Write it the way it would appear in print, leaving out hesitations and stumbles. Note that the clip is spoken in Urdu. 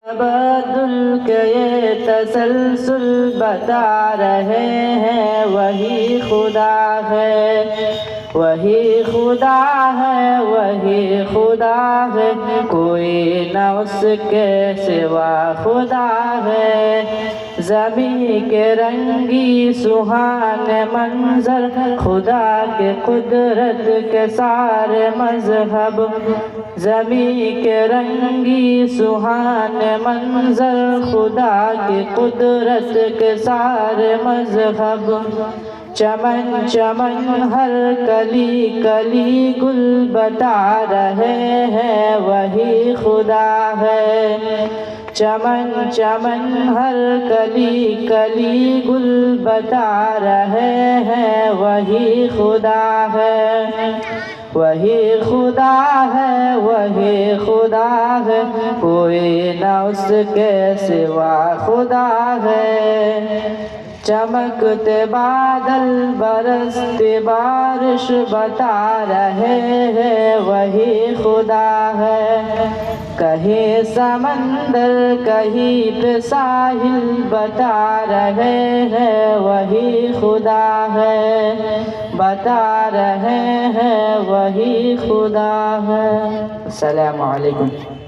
تبادل کے یہ تسلسل بتا رہے ہیں وہی خدا ہے، وہی خدا ہے، وہی خدا ہے، کوئی نہ اس کے سوا خدا ہے۔ زمین کے رنگی سہانے منظر، خدا کے قدرت کے سارے مذہب، زمین کے رنگی سہانے منظر، خدا کی قدرت کے سارے مذہب، چمن چمن ہر کلی کلی گل بتا رہے ہیں وہی خدا ہے، چمن چمن ہر کلی کلی گل بتا رہے ہیں وہی خدا ہے، وہی خدا ہے، وہی خدا ہے، کوئی نہ اس کے سوا خدا ہے۔ چمکتے بادل برستی بارش بتا رہے ہیں وہی خدا ہے، کہیں سمندر کہیں پہ ساحل بتا رہے ہیں وہی خدا ہے، بتا رہے ہیں وہی خدا ہے۔ السلام علیکم۔